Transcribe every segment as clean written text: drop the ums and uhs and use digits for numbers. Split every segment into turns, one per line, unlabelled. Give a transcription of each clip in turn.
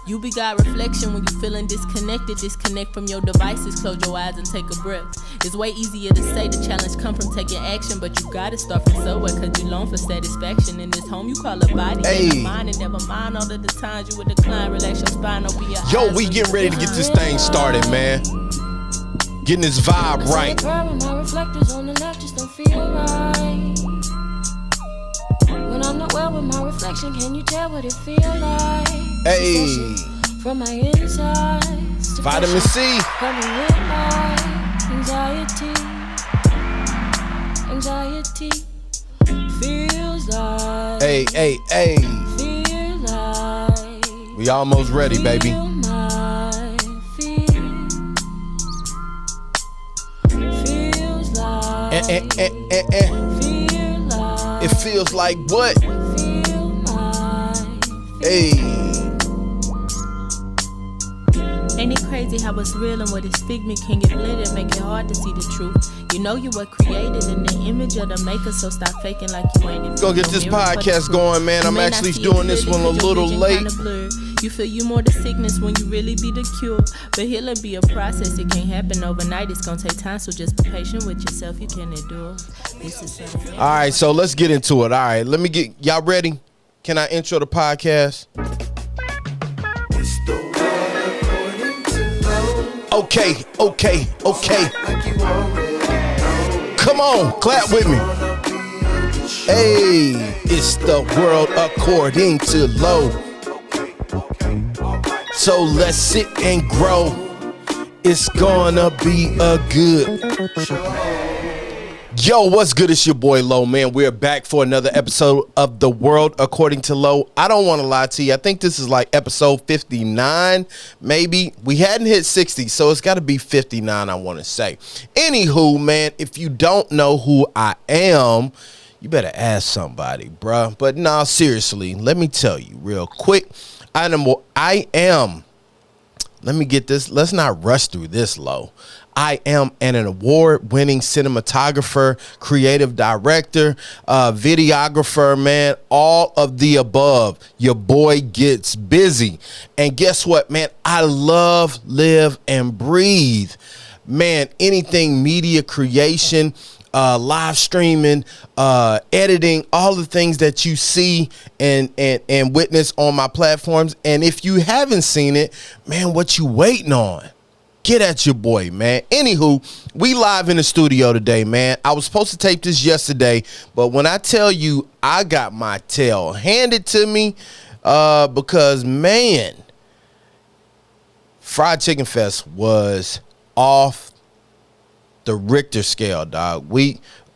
You be God reflection when you feeling disconnected. Disconnect from your devices, close your eyes and take a breath. It's way easier to say the challenge come from taking action, but you gotta start from somewhere, cause you long for satisfaction. In this home you call a body and a mind, and never mind all of the times you would decline. Relax your spine, open your eyes.
Yo, we getting ready to get this thing started, man. Getting this vibe right.
My reflectors on the left just don't feel right. When I'm not well with my reflection, can you tell what it feel like?
Hey.
From my insides.
Vitamin C.
Coming with my anxiety feels like.
Hey.
Feel like.
We almost ready, baby.
Feel my fears. Feels like. Feel like.
It feels like what?
Feel my
Hey.
Ain't it crazy how it's real and what is figment can get blended, make it hard to see the truth. You know you were created in the image of the maker, so stop faking like you ain't.
Go get this podcast going, man. I'm actually doing this one a little late.
You feel you more the sickness when you really be the cure. But healing be a process, it can't happen overnight. It's gonna take time, so just be patient with yourself. You can endure.
All right, so let's get into it. All right, let me get y'all ready. Can I intro the podcast? Okay. Come on, clap with me. Hey, it's the world according to Low. So let's sit and grow. It's gonna be a good. Yo, what's good? It's your boy Low, man. We're back for another episode of The World According to Low. I don't want to lie to you. I think this is like episode 59, maybe. We hadn't hit 60, so it's got to be 59, I want to say. Anywho, man, if you don't know who I am, you better ask somebody, bruh. But nah, seriously, let me tell you real quick. I am. Let me get this. Let's not rush through this, Low. I am an award-winning cinematographer, creative director, videographer, man, all of the above. Your boy gets busy. And guess what, man? I love, live, and breathe. Man, anything media creation, live streaming, editing, all the things that you see and witness on my platforms. And if you haven't seen it, man, what you waiting on? Get at your boy, man. Anywho, we live in the studio today, man. I was supposed to tape this yesterday, but when I tell you I got my tail handed to me, because, man, Fried Chicken Fest was off the Richter scale, dog.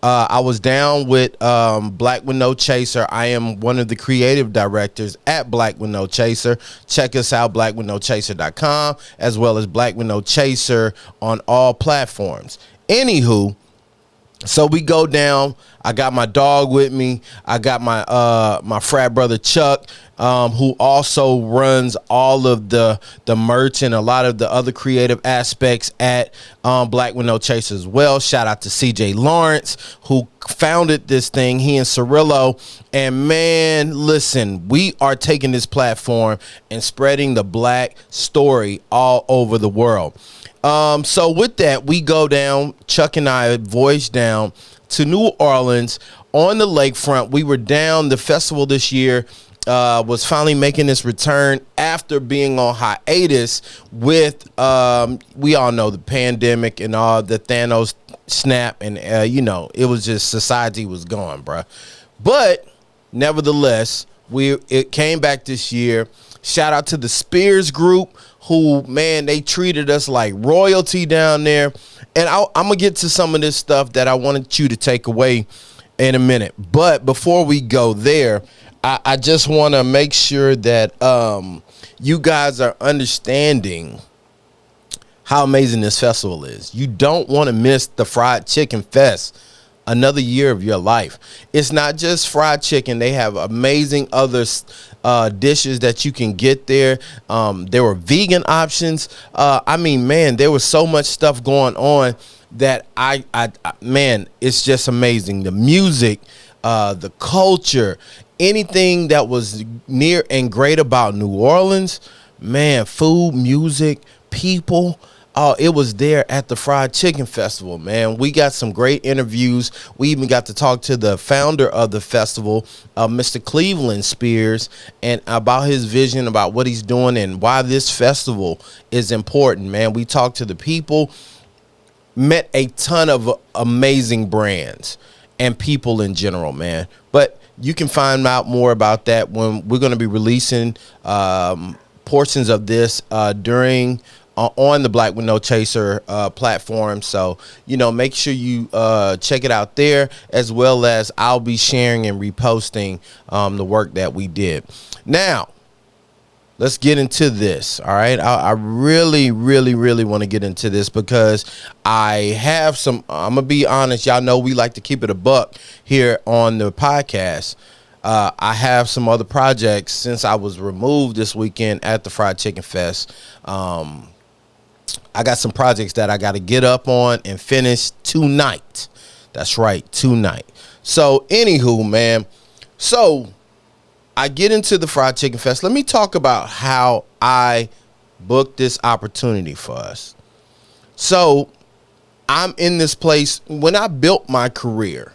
I was down with Black with No Chaser. I am one of the creative directors at Black with No Chaser. Check us out, blackwithnochaser.com, as well as Black with No Chaser on all platforms. Anywho, so we go down. I got my dog with me. I got my frat brother Chuck, who also runs all of the merch and a lot of the other creative aspects at Black with No Chaser as well. Shout out to CJ Lawrence, who founded this thing. He and Cirillo. And man, listen, we are taking this platform and spreading the black story all over the world. So with that, we go down, Chuck and I voyaged down to New Orleans on the lakefront. We were down. The festival this year was finally making its return after being on hiatus with, we all know, the pandemic and all the Thanos snap. And, it was just society was gone, bruh. But nevertheless, it came back this year. Shout out to the Spears Group, who, man, they treated us like royalty down there. And I'm going to get to some of this stuff that I wanted you to take away in a minute. But before we go there, I just want to make sure that you guys are understanding how amazing this festival is. You don't want to miss the Fried Chicken Fest. Another year of your life. It's not just fried chicken. They have amazing other dishes that you can get there. There were vegan options. Man, there was so much stuff going on that man, it's just amazing. The music, the culture, anything that was near and great about New Orleans, man, food, music, people. Oh, it was there at the Fried Chicken Festival, man. We got some great interviews. We even got to talk to the founder of the festival, Mr. Cleveland Spears, and about his vision, about what he's doing and why this festival is important, man. We talked to the people, met a ton of amazing brands and people in general, man. But you can find out more about that when we're going to be releasing portions of this during on the Black with No Chaser platform. So, make sure you check it out there, as well as I'll be sharing and reposting the work that we did. Now, let's get into this. All right. I really, really, really want to get into this because I have some, I'm going to be honest. Y'all know we like to keep it a buck here on the podcast. I have some other projects since I was removed this weekend at the Fried Chicken Fest. I got some projects that I got to get up on and finish tonight. That's right, tonight. So, anywho, man. So, I get into the Fried Chicken Fest. Let me talk about how I booked this opportunity for us. So, I'm in this place when I built my career.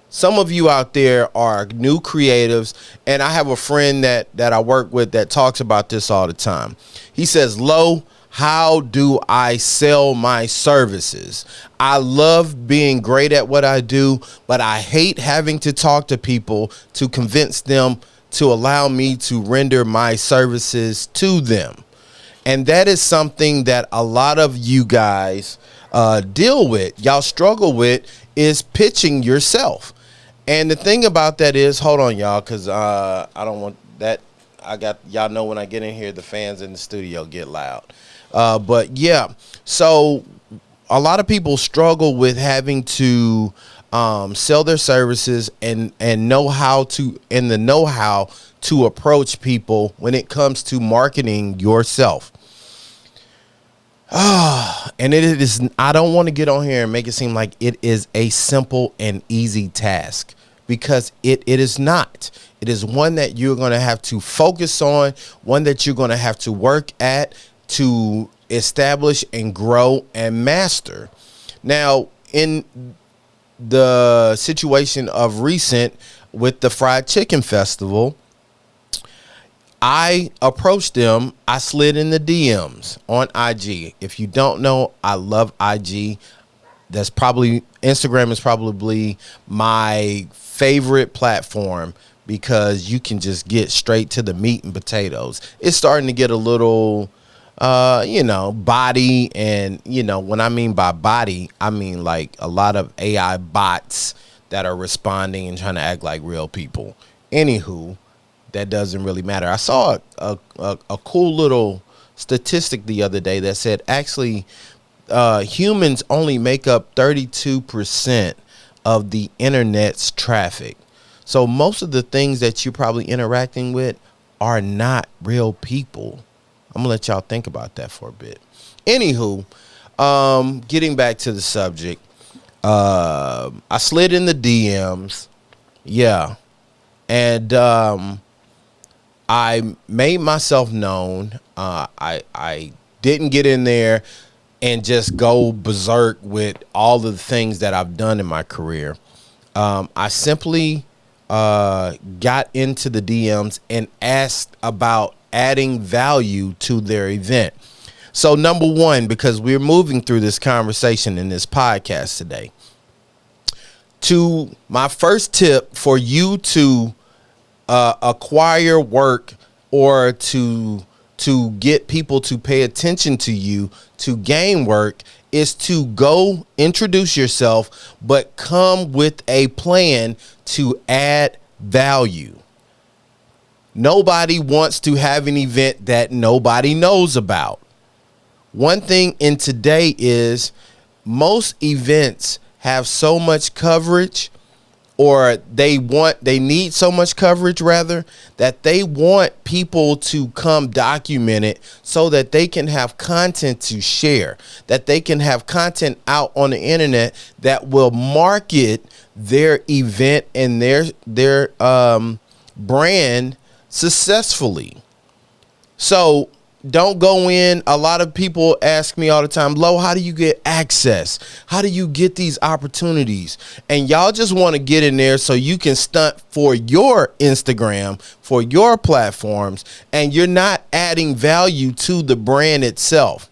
Some of you out there are new creatives, and I have a friend that I work with that talks about this all the time. He says, Lo, how do I sell my services? I love being great at what I do, but I hate having to talk to people to convince them to allow me to render my services to them. And that is something that a lot of you guys deal with. Y'all struggle with is pitching yourself. And the thing about that is, hold on, y'all, because I don't want that. Y'all know when I get in here, the fans in the studio get loud. But yeah, so a lot of people struggle with having to sell their services and know how to approach people when it comes to marketing yourself. And it is, I don't want to get on here and make it seem like it is a simple and easy task, because it is not. It is one that you're going to have to focus on, one that you're going to have to work at to establish and grow and master. Now, in the situation of recent with the Fried Chicken Festival, I approached them. I slid in the DMs on IG. If you don't know, I love IG. Instagram is probably my favorite platform because you can just get straight to the meat and potatoes. It's starting to get a little body, and when I mean by body, I mean like a lot of AI bots that are responding and trying to act like real people. Anywho, that doesn't really matter. I saw a cool little statistic the other day that said actually humans only make up 32% of the internet's traffic. So most of the things that you're probably interacting with are not real people. I'm gonna let y'all think about that for a bit. Anywho, getting back to the subject, I slid in the DMs, yeah, and I made myself known. I didn't get in there and just go berserk with all of the things that I've done in my career. I simply got into the DMs and asked about adding value to their event. So number one, because we're moving through this conversation in this podcast today, to my first tip for you to acquire work or to get people to pay attention to you, to gain work, is to go introduce yourself, but come with a plan to add value. Nobody wants to have an event that nobody knows about. One thing in today is most events have so much coverage, or they need so much coverage rather, that they want people to come document it so that they can have content to share, that they can have content out on the internet that will market their event and their brand successfully. So don't go in. A lot of people ask me all the time, Lo, how do you get access? How do you get these opportunities? And y'all just want to get in there so you can stunt for your Instagram, for your platforms, and you're not adding value to the brand itself.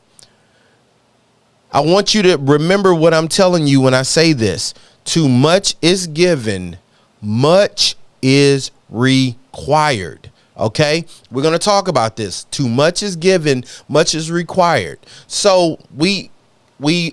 I want you to remember what I'm telling you when I say this. Too much is given, much is required. Okay, we're going to talk about this. Too much is given, much is required. So we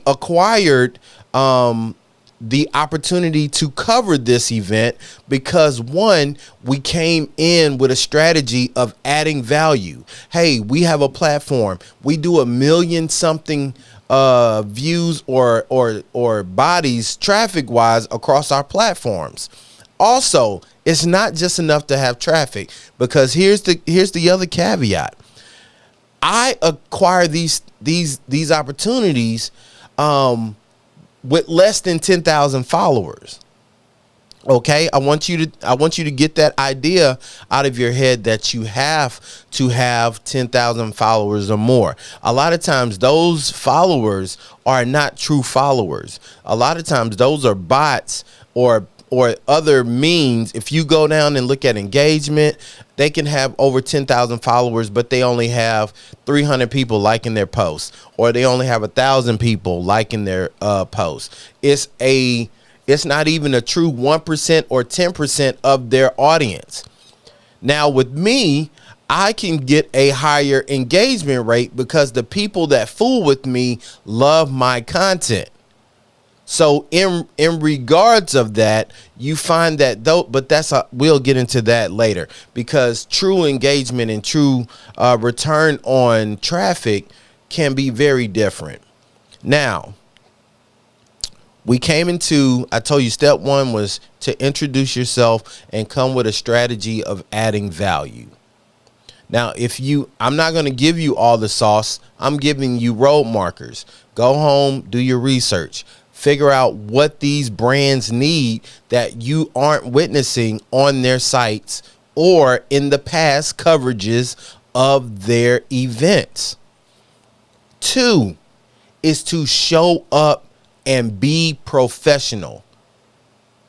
acquired the opportunity to cover this event because, one, we came in with a strategy of adding value. Hey, we have a platform. We do 1 million something views or bodies traffic wise across our platforms. Also, it's not just enough to have traffic, because here's the other caveat. I acquire these opportunities with less than 10,000 followers. Okay, I want you to get that idea out of your head that you have to have 10,000 followers or more. A lot of times those followers are not true followers. A lot of times those are bots or other means. If you go down and look at engagement, they can have over 10,000 followers, but they only have 300 people liking their posts, or they only have 1,000 people liking their posts. It's not even a true 1% or 10% of their audience. Now with me, I can get a higher engagement rate because the people that fool with me love my content. So in regards of that, you find that though, but we'll get into that later, because true engagement and true return on traffic can be very different. Now, I told you step one was to introduce yourself and come with a strategy of adding value. Now, I'm not going to give you all the sauce. I'm giving you road markers. Go home, do your research. Figure out what these brands need that you aren't witnessing on their sites or in the past coverages of their events. 2 is to show up and be professional.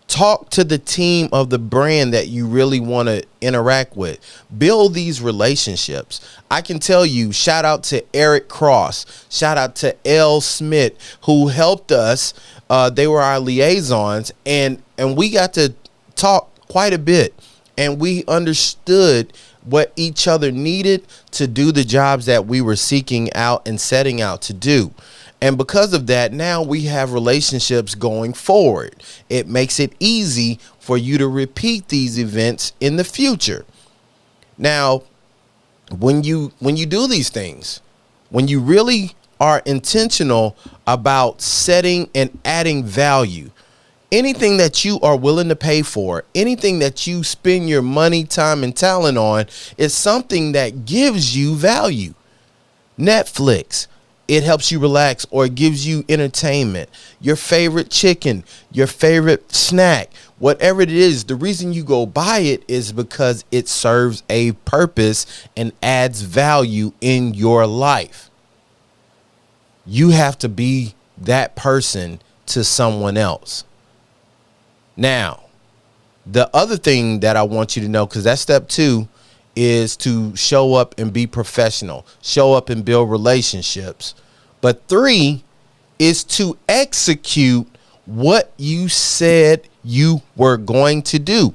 Talk to the team of the brand that you really want to interact with. Build these relationships. I can tell you, shout out to Eric Cross. Shout out to L. Smith, who helped us. They were our liaisons, and we got to talk quite a bit. And we understood what each other needed to do the jobs that we were seeking out and setting out to do. And because of that, now we have relationships going forward. It makes it easy for you to repeat these events in the future. Now, when you do these things, when you really are intentional about setting and adding value, anything that you are willing to pay for, anything that you spend your money, time, and talent on is something that gives you value. Netflix, it helps you relax, or it gives you entertainment. Your favorite chicken, your favorite snack, whatever it is, the reason you go buy it is because it serves a purpose and adds value in your life. You have to be that person to someone else. Now, the other thing that I want you to know, because that's step 2, is to show up and be professional, show up and build relationships. But 3 is to execute what you said you were going to do.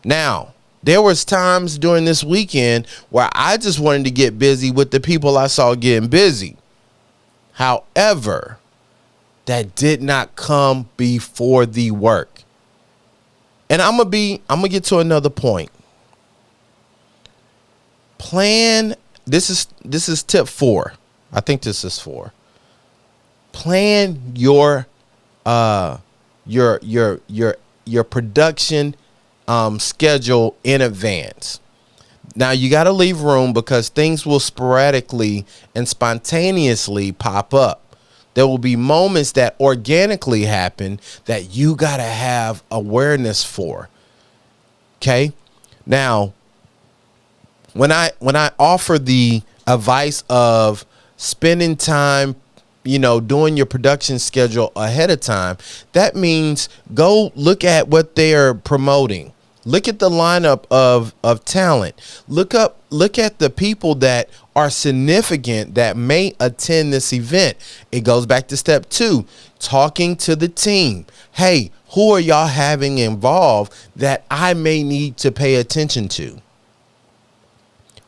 Now, there was times during this weekend where I just wanted to get busy with the people I saw getting busy. However, that did not come before the work. And I'm gonna get to another point. Plan. This is tip 4. I think this is 4. Plan your production schedule in advance. Now you got to leave room because things will sporadically and spontaneously pop up. There will be moments that organically happen that you got to have awareness for. Okay. Now, when I offer the advice of spending time, doing your production schedule ahead of time, that means go look at what they're promoting. Look at the lineup of talent. Look at the people that are significant that may attend this event. It goes back to step 2, talking to the team. Hey, who are y'all having involved that I may need to pay attention to?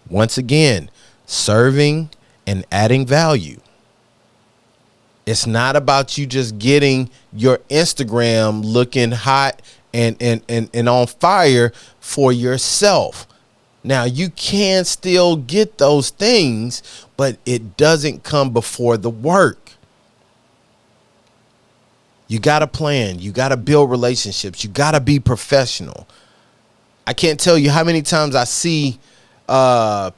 Once again, serving and adding value. It's not about you just getting your Instagram looking hot and on fire for yourself. Now, you can still get those things, but it doesn't come before the work. You got to plan. You got to build relationships. You got to be professional. I can't tell you how many times I see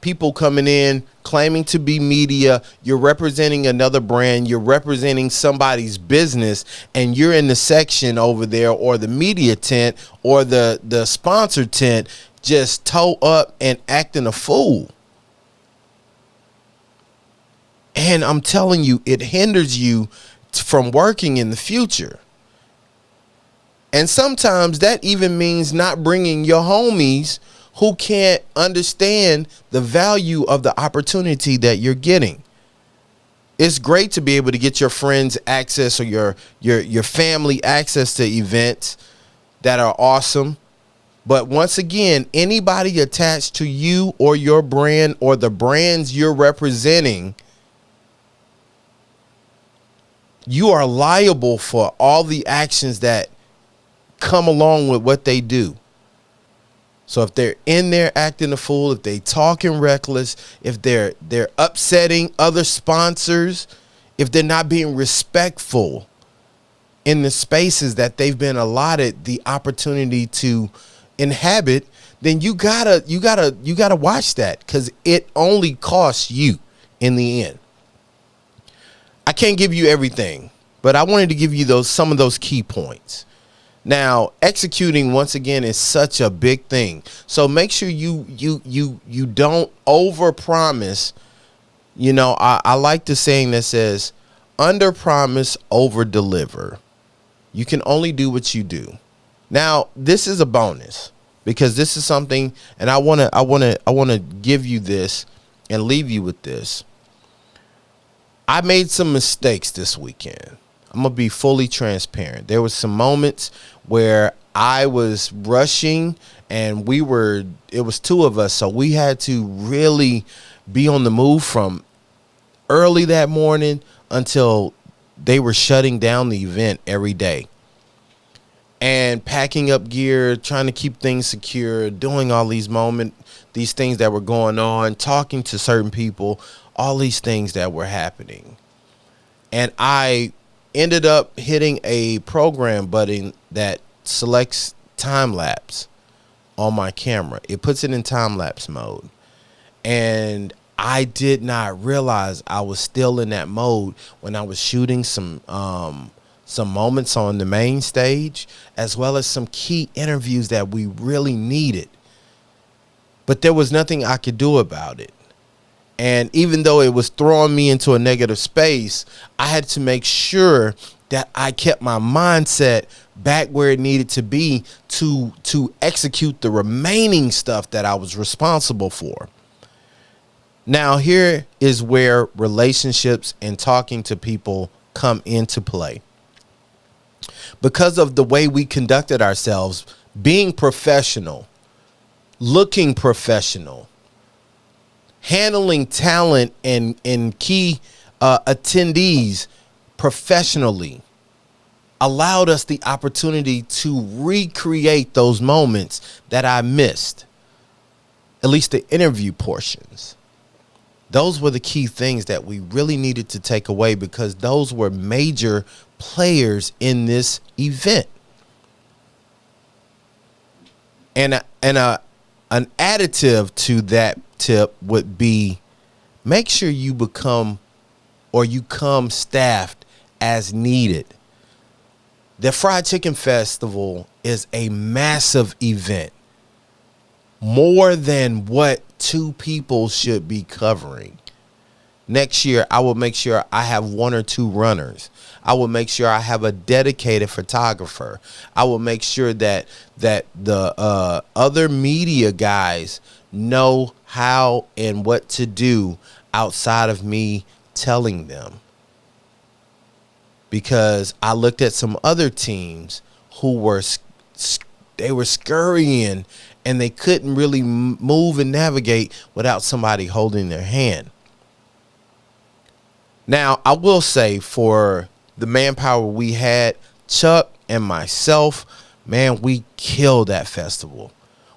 people coming in claiming to be media. You're representing another brand. You're representing somebody's business, and you're in the section over there, or the media tent, or the sponsor tent, just toe up and acting a fool. And I'm telling you, it hinders you from working in the future. And sometimes that even means not bringing your homies who can't understand the value of the opportunity that you're getting. It's great to be able to get your friends access, or your family access to events that are awesome. But once again, anybody attached to you or your brand or the brands you're representing, you are liable for all the actions that come along with what they do. So if they're in there acting a fool, if they talking reckless, if they're upsetting other sponsors, if they're not being respectful in the spaces that they've been allotted the opportunity to inhabit, then you gotta watch that, because it only costs you in the end. I can't give you everything, but I wanted to give you some of those key points. Now, executing, once again, is such a big thing. So make sure you don't overpromise. I like the saying that says, under promise, over deliver. You can only do what you do. Now, this is a bonus, because this is something, and I want to give you this and leave you with this. I made some mistakes this weekend. I'm going to be fully transparent. There was some moments where I was rushing, and it was 2 of us. So we had to really be on the move from early that morning until they were shutting down the event every day. And packing up gear, trying to keep things secure, doing all these things that were going on, talking to certain people, all these things that were happening. And I ended up hitting a program button that selects time lapse on my camera. It puts it in time lapse mode. And I did not realize I was still in that mode when I was shooting some moments on the main stage, as well as some key interviews that we really needed. But there was nothing I could do about it. And even though it was throwing me into a negative space, I had to make sure that I kept my mindset back where it needed to be to execute the remaining stuff that I was responsible for. Now, here is where relationships and talking to people come into play. Because of the way we conducted ourselves, being professional, looking professional, handling talent and key attendees professionally, allowed us the opportunity to recreate those moments that I missed, at least the interview portions. Those were the key things that we really needed to take away, because those were major players in this event. And an additive to that tip would be, make sure you come staffed as needed. The Fried Chicken Festival is a massive event. more than what 2 people should be covering. Next year, I will make sure I have 1 or 2 runners. I will make sure I have a dedicated photographer. I will make sure that the other media guys know how and what to do outside of me telling them. Because I looked at some other teams who were scurrying and they couldn't really move and navigate without somebody holding their hand. Now, I will say, for the manpower we had, Chuck and myself, man, we killed that festival.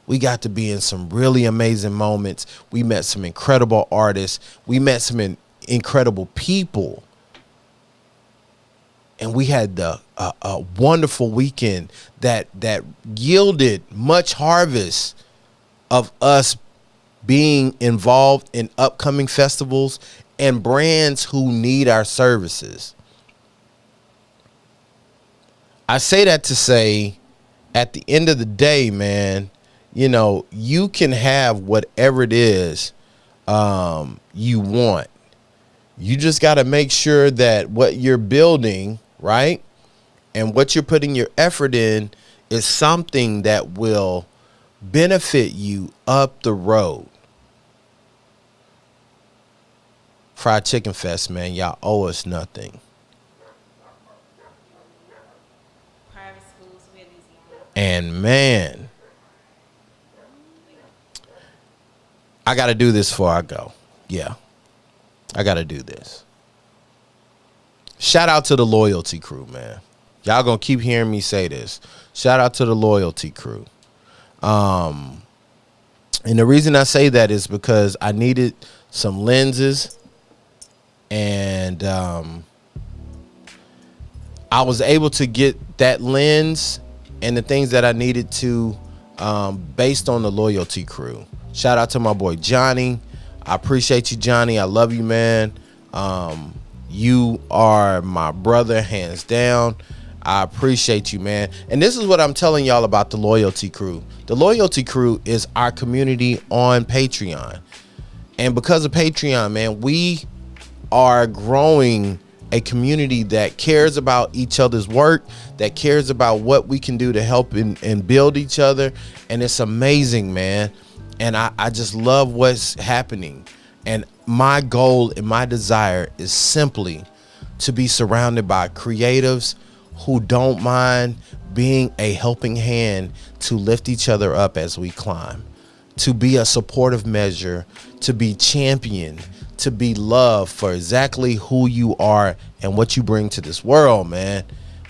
We got to be in some really amazing moments. We met some incredible artists. We met some incredible people. And we had a wonderful weekend that yielded much harvest of us being involved in upcoming festivals and brands who need our services. I say that to say, at the end of the day, man, you know, you can have whatever it is you want. You just got to make sure that what you're building, right, and what you're putting your effort in is something that will benefit you up the road. Fried Chicken Fest, man, y'all owe us nothing.
Private schools, we have these long.
And man, I got to do this before I go. Yeah, I got to do this. Shout out to the Loyalty Crew, man. Y'all gonna keep hearing me say this. Shout out to the Loyalty Crew. And the reason I say that is because I needed some lenses, and I was able to get that lens and the things that I needed to based on the Loyalty Crew. Shout out to my boy Johnny. I appreciate you, Johnny. I love you, man. You are my brother, hands down. I appreciate you, man. And this is what I'm telling y'all about the Loyalty Crew. The Loyalty Crew is our community on Patreon. And because of Patreon, man, we are growing a community that cares about each other's work, that cares about what we can do to help and build each other. And it's amazing, man. And I just love what's happening. And my goal and my desire is simply to be surrounded by creatives who don't mind being a helping hand to lift each other up as we climb, to be a supportive measure, to be championed, to be loved for exactly who you are and what you bring to this world, man.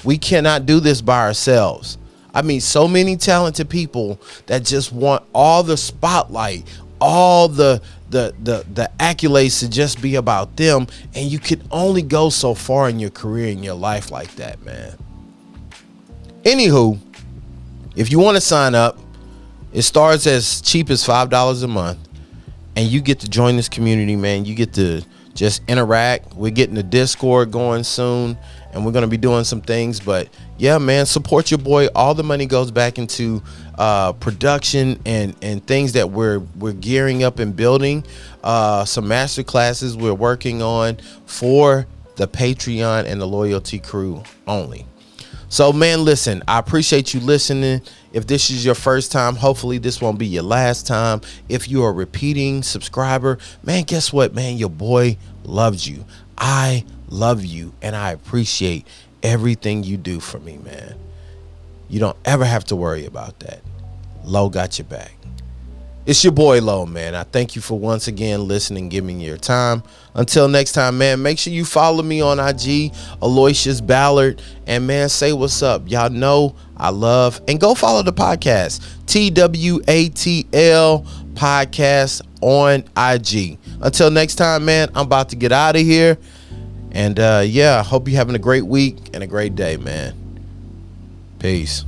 We cannot do this by ourselves. I mean, so many talented people that just want all the spotlight, all the accolades to just be about them, and you can only go so far in your career, in your life like that, man. Anywho, if you want to sign up, it starts as cheap as $5 a month, and you get to join this community, man. You get to just interact. We're getting the Discord going soon, and we're going to be doing some things. But yeah, man, support your boy. All the money goes back into production and things that we're gearing up and building. Some master classes we're working on for the Patreon and the Loyalty Crew only. So, man, listen, I appreciate you listening. If this is your first time, hopefully this won't be your last time. If you're a repeating subscriber, man, guess what, man? Your boy loves you. I love you, and I appreciate everything you do for me, man. You don't ever have to worry about that. Lo got your back. It's your boy Lo, man. I thank you for once again listening, giving me your time. Until next time, man, make sure you follow me on IG, Aloysius Ballard, and man, say what's up. Y'all know I love, and go follow the podcast, TWATL podcast on IG. Until next time, man, I'm about to get out of here. And yeah, I hope you're having a great week and a great day, man. Peace.